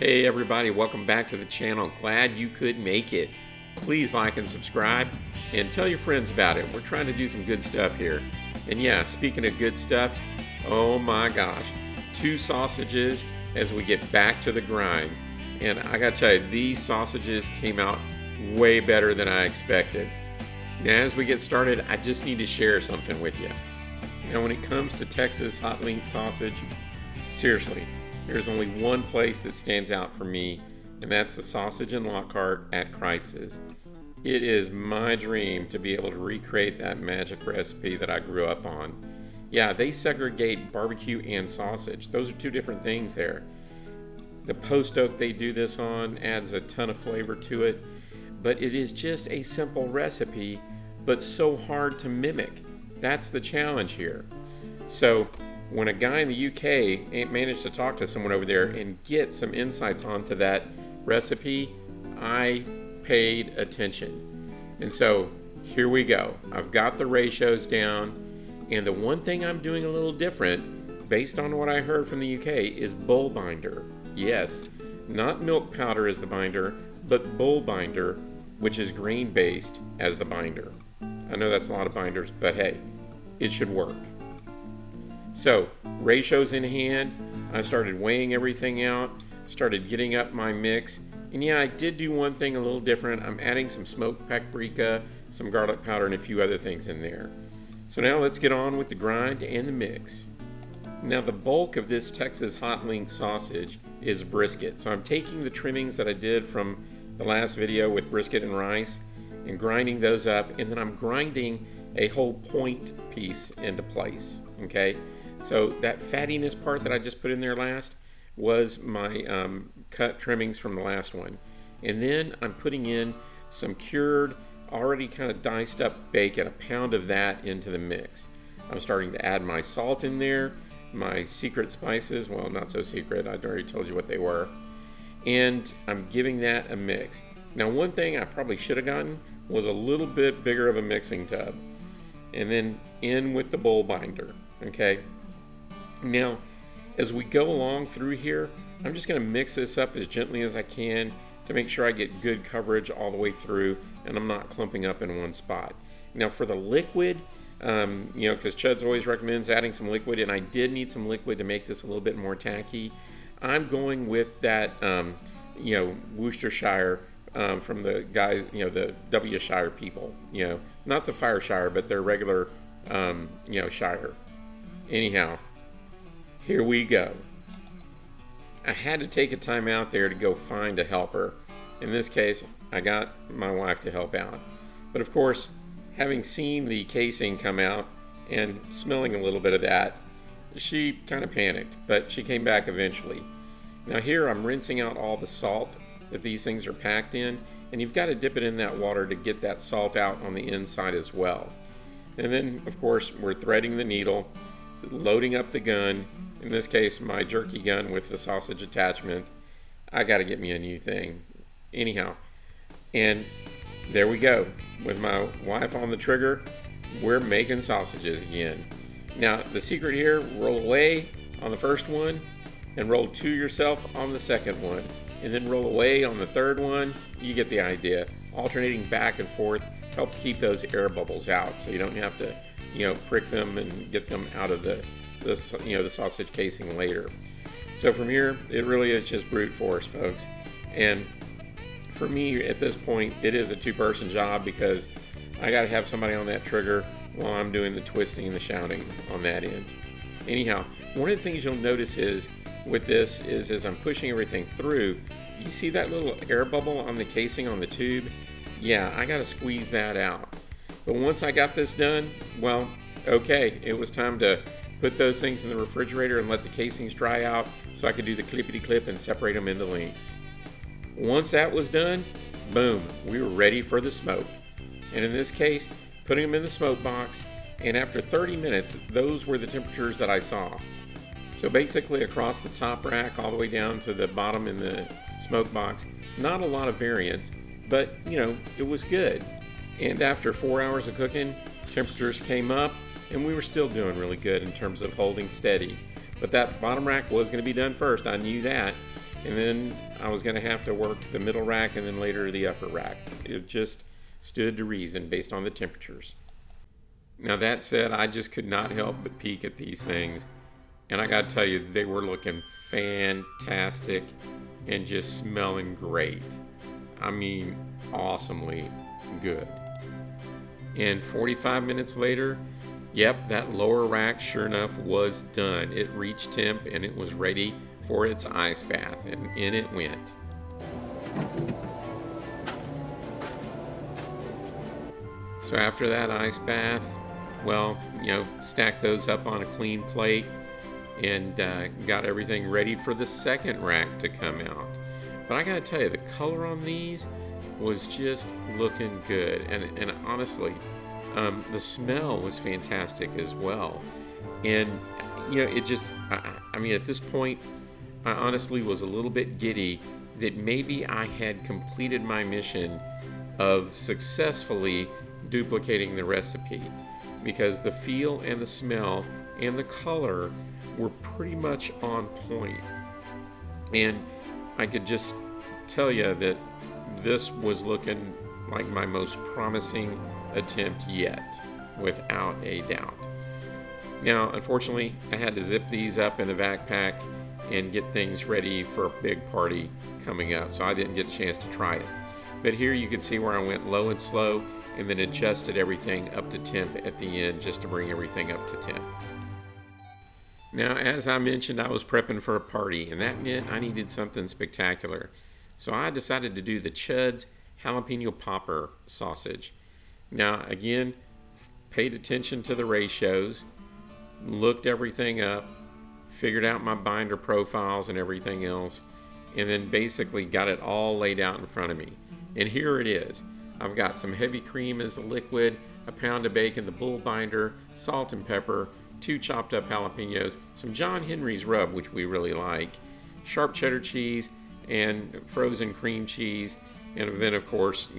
Hey everybody, welcome back to the channel. Glad you could make it. Please like and subscribe and tell your friends about it. We're trying to do some good stuff here. And yeah, speaking of good stuff, oh my gosh, 2 sausages as we get back to the grind. And I gotta tell you, these sausages came out way better than I expected. Now as we get started, I just need to share something with you. Now when it comes to Texas Hot Link sausage, seriously, there's only one place that stands out for me, and that's the sausage in Lockhart at Kreuz's. It is my dream to be able to recreate that magic recipe that I grew up on. Yeah, they segregate barbecue and sausage. Those are 2 different things there. The post oak they do this on adds a ton of flavor to it, but it is just a simple recipe, but so hard to mimic. That's the challenge here. So when a guy in the UK ain't managed to talk to someone over there and get some insights onto that recipe, I paid attention. And so here we go. I've got the ratios down, and the one thing I'm doing a little different, based on what I heard from the UK, is bull binder. Yes, not milk powder as the binder, but bull binder, which is grain based, as the binder. I know that's a lot of binders, but hey, it should work. So, ratios in hand, I started weighing everything out, started getting up my mix, and yeah, I did do one thing a little different. I'm adding some smoked paprika, some garlic powder, and a few other things in there. So now let's get on with the grind and the mix. Now the bulk of this Texas Hot Link sausage is brisket. So I'm taking the trimmings that I did from the last video with brisket and rice and grinding those up, and then I'm grinding a whole point piece into place, okay? So that fattiness part that I just put in there last was my cut trimmings from the last one. And then I'm putting in some cured, already kind of diced up bacon, a pound of that into the mix. I'm starting to add my salt in there, my secret spices, well, not so secret, I'd already told you what they were. And I'm giving that a mix. Now one thing I probably should have gotten was a little bit bigger of a mixing tub. And then in with the bowl binder, okay? Now, as we go along through here, I'm just going to mix this up as gently as I can to make sure I get good coverage all the way through and I'm not clumping up in one spot. Now for the liquid, because Chuds always recommends adding some liquid, and I did need some liquid to make this a little bit more tacky, I'm going with that, Worcestershire from the guys, the W Shire people, not the Fire Shire, but their regular, Shire. Anyhow, here we go. I had to take a time out there to go find a helper. In this case, I got my wife to help out. But of course, having seen the casing come out and smelling a little bit of that, she kind of panicked, but she came back eventually. Now here I'm rinsing out all the salt that these things are packed in, and you've got to dip it in that water to get that salt out on the inside as well. And then, of course, we're threading the needle, loading up the gun, in this case my jerky gun with the sausage attachment. I got to get me a new thing. Anyhow, and there we go. With my wife on the trigger, we're making sausages again. Now the secret here, roll away on the first one and roll to yourself on the second one, and then roll away on the third one. You get the idea. Alternating back and forth helps keep those air bubbles out, so you don't have to prick them and get them out of the sausage casing later. So from here, it really is just brute force, folks. And for me, at this point, it is a 2-person job because I got to have somebody on that trigger while I'm doing the twisting and the shouting on that end. Anyhow, one of the things you'll notice is with this is as I'm pushing everything through, you see that little air bubble on the casing on the tube? Yeah, I got to squeeze that out. But once I got this done, well, okay, it was time to put those things in the refrigerator and let the casings dry out so I could do the clippity clip and separate them into links. Once that was done, boom, we were ready for the smoke. And in this case, putting them in the smoke box, and after 30 minutes, those were the temperatures that I saw. So basically across the top rack all the way down to the bottom in the smoke box, not a lot of variance, but it was good. And after 4 hours of cooking, temperatures came up and we were still doing really good in terms of holding steady. But that bottom rack was going to be done first. I knew that. and then I was going to have to work the middle rack and then later the upper rack. It just stood to reason based on the temperatures. Now that said, I just could not help but peek at these things, and I got to tell you, they were looking fantastic and just smelling great. I mean, awesomely good. And 45 minutes later, yep, that lower rack sure enough was done. It reached temp and it was ready for its ice bath, and in it went. So after that ice bath, well, stack those up on a clean plate and got everything ready for the second rack to come out. But I gotta tell you, the color on these was just looking good, and honestly, the smell was fantastic as well. And it just, I mean, at this point, I honestly was a little bit giddy that maybe I had completed my mission of successfully duplicating the recipe, because the feel and the smell and the color were pretty much on point. And I could just tell you that this was looking like my most promising attempt yet, without a doubt. Now, unfortunately, I had to zip these up in the vac pack and get things ready for a big party coming up, so I didn't get a chance to try it. But here you can see where I went low and slow and then adjusted everything up to temp at the end just to bring everything up to temp. Now, as I mentioned, I was prepping for a party, and that meant I needed something spectacular. So I decided to do the Chuds Jalapeno Popper Sausage. Now, again, paid attention to the ratios, looked everything up, figured out my binder profiles and everything else, and then basically got it all laid out in front of me. And here it is. I've got some heavy cream as a liquid, a pound of bacon, the bull binder, salt and pepper, 2 chopped up jalapenos, some John Henry's rub, which we really like, sharp cheddar cheese, and frozen cream cheese, and then of course,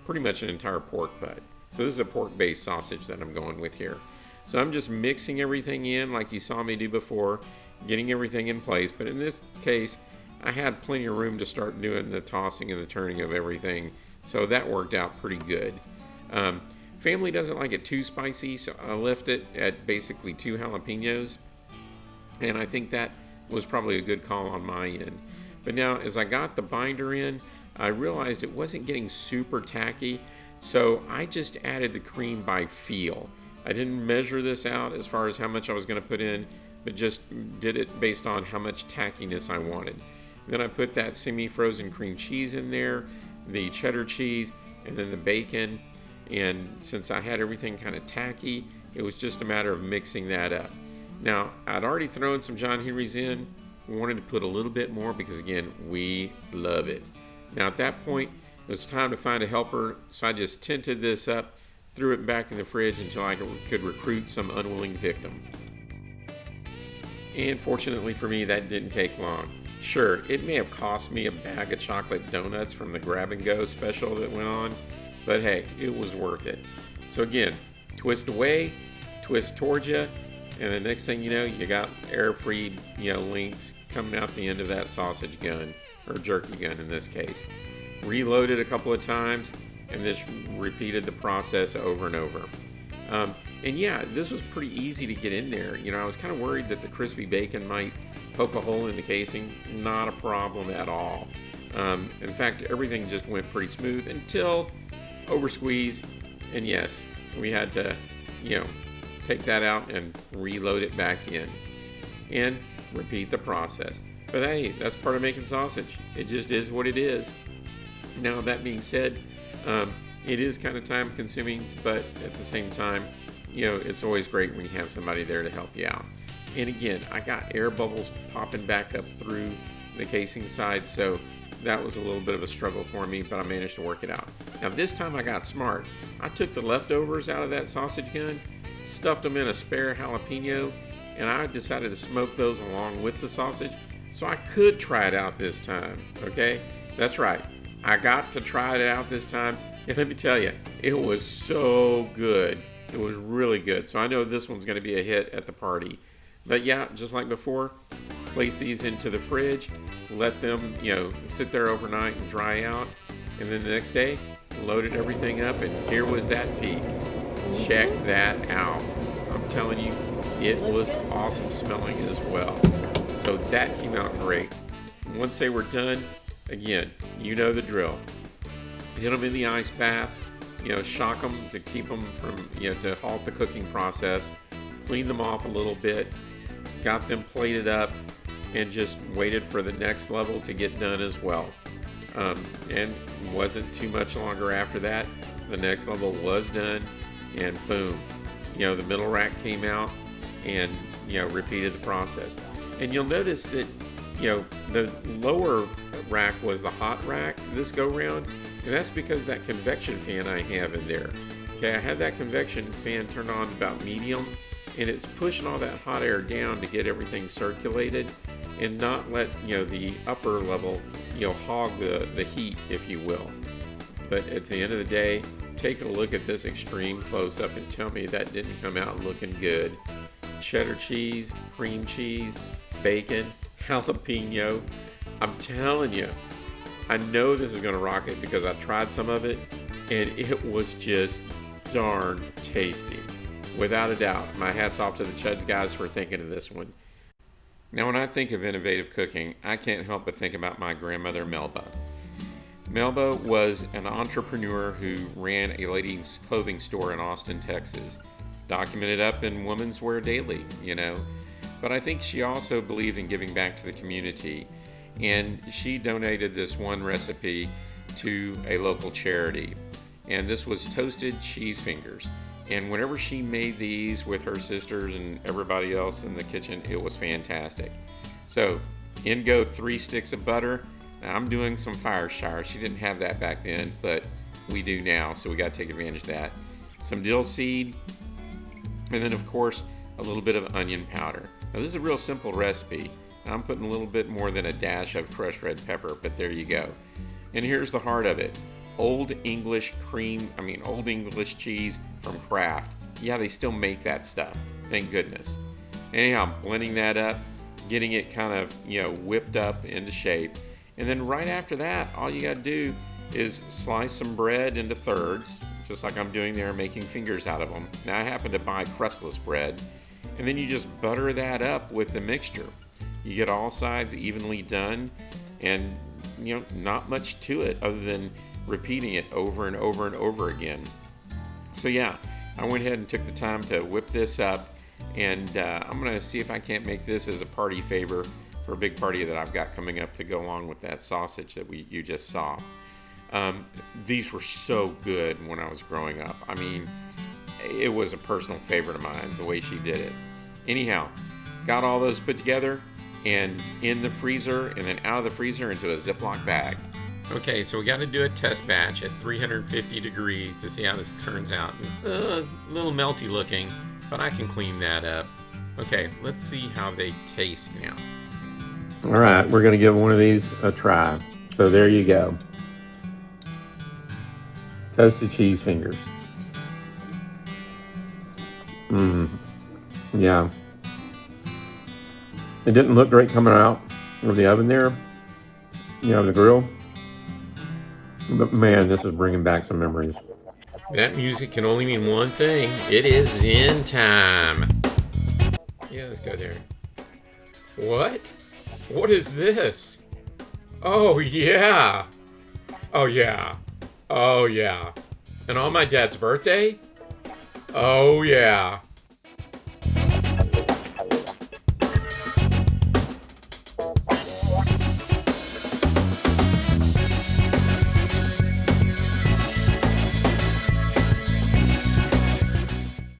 pretty much an entire pork butt. So this is a pork-based sausage that I'm going with here. So I'm just mixing everything in like you saw me do before, getting everything in place. But in this case, I had plenty of room to start doing the tossing and the turning of everything. So that worked out pretty good. Family doesn't like it too spicy, so I left it at basically 2 jalapenos. And I think that was probably a good call on my end. But now, as I got the binder in, I realized it wasn't getting super tacky, so I just added the cream by feel. I didn't measure this out as far as how much I was going to put in, but just did it based on how much tackiness I wanted. Then I put that semi-frozen cream cheese in there, the cheddar cheese, and then the bacon. And since I had everything kind of tacky, it was just a matter of mixing that up. Now, I'd already thrown some John Henry's in. Wanted to put a little bit more because, again, we love it. Now, at that point, it was time to find a helper, so I just tinted this up, threw it back in the fridge until I could recruit some unwilling victim. And fortunately for me, that didn't take long. Sure, it may have cost me a bag of chocolate donuts from the grab-and-go special that went on, but hey, it was worth it. So again, twist away, twist towards you, and the next thing you know, you got air-free, links coming out the end of that sausage gun, or jerky gun in this case. Reloaded a couple of times, and this repeated the process over and over. And yeah, this was pretty easy to get in there. I was kind of worried that the crispy bacon might poke a hole in the casing. Not a problem at all. In fact, everything just went pretty smooth until over squeeze. And yes, we had to, take that out and reload it back in and repeat the process. But hey, that's part of making sausage. It just is what it is. Now, that being said, it is kind of time consuming, but at the same time, it's always great when you have somebody there to help you out. And again, I got air bubbles popping back up through the casing side, so that was a little bit of a struggle for me, but I managed to work it out. Now, this time I got smart. I took the leftovers out of that sausage gun, stuffed them in a spare jalapeno, and I decided to smoke those along with the sausage so I could try it out this time, okay? That's right. I got to try it out this time, and let me tell you, it was so good. It was really good. So I know this one's going to be a hit at the party. But yeah, just like before, place these into the fridge, let them, sit there overnight and dry out. And then the next day, loaded everything up, and here was that peak. Check that out. I'm telling you, it was awesome smelling as well. So that came out great. Once they were done, again, you know the drill. Hit them in the ice bath, shock them to keep them from, to halt the cooking process. Clean them off a little bit, got them plated up, and just waited for the next level to get done as well. And wasn't too much longer after that. The next level was done, and boom, the middle rack came out, and repeated the process. And you'll notice that the lower rack was the hot rack this go round, and that's because that convection fan I have in there. Okay, I had that convection fan turned on about medium, and it's pushing all that hot air down to get everything circulated and not let the upper level hog the heat, if you will. But at the end of the day, take a look at this extreme close-up and tell me that didn't come out looking good. Cheddar cheese, cream cheese, bacon, jalapeno. I'm telling you, I know this is going to rock it because I tried some of it, and it was just darn tasty. Without a doubt, my hat's off to the Chuds guys for thinking of this one. Now, when I think of innovative cooking, I can't help but think about my grandmother, Melba. Melba was an entrepreneur who ran a ladies' clothing store in Austin, Texas. Documented up in Women's Wear Daily, But I think she also believed in giving back to the community. And she donated this one recipe to a local charity. And this was toasted cheese fingers. And whenever she made these with her sisters and everybody else in the kitchen, it was fantastic. So, in go 3 sticks of butter. Now, I'm doing some Fireshire. She didn't have that back then, but we do now, so we got to take advantage of that. Some dill seed, and then, of course, a little bit of onion powder. Now, this is a real simple recipe. I'm putting a little bit more than a dash of crushed red pepper, but there you go. And here's the heart of it. Old English cheese from Kraft. Yeah, they still make that stuff. Thank goodness. Anyhow, blending that up, getting it kind of, whipped up into shape. And then right after that, all you got to do is slice some bread into thirds, just like I'm doing there, making fingers out of them. Now, I happen to buy crustless bread. And then you just butter that up with the mixture. You get all sides evenly done, and, not much to it other than repeating it over and over and over again. So yeah, I went ahead and took the time to whip this up, and I'm going to see if I can't make this as a party favor for a big party that I've got coming up to go along with that sausage that you just saw. These were so good when I was growing up. I mean, it was a personal favorite of mine, the way she did it. Anyhow, got all those put together and in the freezer, and then out of the freezer into a Ziploc bag. Okay, so we got to do a test batch at 350 degrees to see how this turns out. A little melty looking, but I can clean that up. Okay, let's see how they taste now. All right, we're going to give one of these a try. So there you go. Toasted cheese fingers. Yeah. It didn't look great coming out of the oven there, the grill. But man, this is bringing back some memories. That music can only mean one thing. It is Zen time. Yeah, let's go there. What? What is this? Oh, yeah. Oh, yeah. Oh, yeah. And on my dad's birthday? Oh, yeah.